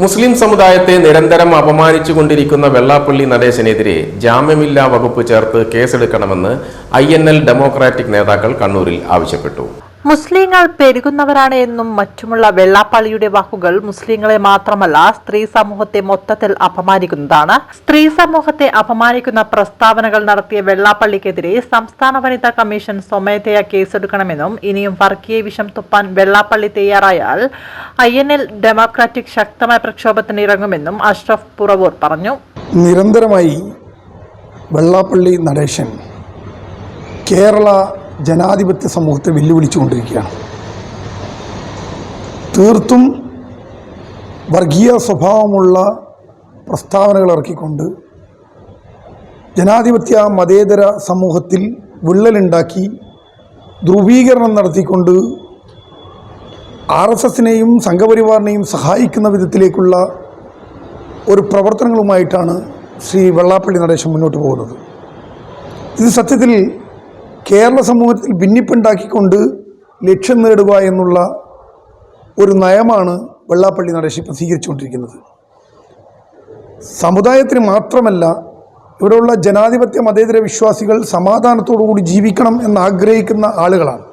മുസ്ലിം സമുദായത്തെ നിരന്തരം അപമാനിച്ചുകൊണ്ടിരിക്കുന്ന വെള്ളാപ്പള്ളി നടേശനെതിരെ ജാമ്യമില്ലാ വകുപ്പ് ചേർത്ത് കേസെടുക്കണമെന്ന് INL ഡെമോക്രാറ്റിക് നേതാക്കൾ കണ്ണൂരിൽ ആവശ്യപ്പെട്ടു. മുസ്ലിങ്ങൾ പെരുകുന്നവരാണ് എന്നും മറ്റുമുള്ള വെള്ളാപ്പള്ളിയുടെ വാക്കുകൾ മുസ്ലിങ്ങളെ മാത്രമല്ല സ്ത്രീ സമൂഹത്തെ മൊത്തത്തിൽ അപമാനിക്കുന്നതാണ്. സ്ത്രീ സമൂഹത്തെ അപമാനിക്കുന്ന പ്രസ്താവനകൾ നടത്തിയ വെള്ളാപ്പള്ളിക്കെതിരെ സംസ്ഥാന വനിതാ കമ്മീഷൻ സ്വമേധയാ കേസെടുക്കണമെന്നും ഇനിയും വർഗീയ വിഷം തുപ്പാൻ വെള്ളാപ്പള്ളി തയ്യാറായാൽ INL ഡെമോക്രാറ്റിക് ശക്തമായ പ്രക്ഷോഭത്തിന് ഇറങ്ങുമെന്നും അഷ്റഫ് പുറവൂർ പറഞ്ഞു. നിരന്തരമായി വെള്ളാപ്പള്ളി നടേശൻ കേരള ജനാധിപത്യ സമൂഹത്തെ വെല്ലുവിളിച്ചുകൊണ്ടിരിക്കുകയാണ്. തീർത്തും വർഗീയ സ്വഭാവമുള്ള പ്രസ്താവനകൾ ഇറക്കിക്കൊണ്ട് ജനാധിപത്യ മതേതര സമൂഹത്തിൽ വിള്ളലുണ്ടാക്കി ധ്രുവീകരണം നടത്തിക്കൊണ്ട് RSSനെയും സംഘപരിവാറിനെയും സഹായിക്കുന്ന വിധത്തിലേക്കുള്ള ഒരു പ്രവർത്തനങ്ങളുമായിട്ടാണ് ശ്രീ വെള്ളാപ്പള്ളി നടേശൻ മുന്നോട്ട് പോകുന്നത്. ഇത് സത്യത്തിൽ കേരള സമൂഹത്തിൽ ഭിന്നിപ്പുണ്ടാക്കിക്കൊണ്ട് ലക്ഷ്യം നേടുക എന്നുള്ള ഒരു നയമാണ് വെള്ളാപ്പള്ളി നടേശൻ ഇപ്പം സ്വീകരിച്ചുകൊണ്ടിരിക്കുന്നത്. സമുദായത്തിന് മാത്രമല്ല, ഇവിടെയുള്ള ജനാധിപത്യ മതേതര വിശ്വാസികൾ സമാധാനത്തോടുകൂടി ജീവിക്കണം എന്നാഗ്രഹിക്കുന്ന ആളുകളാണ്.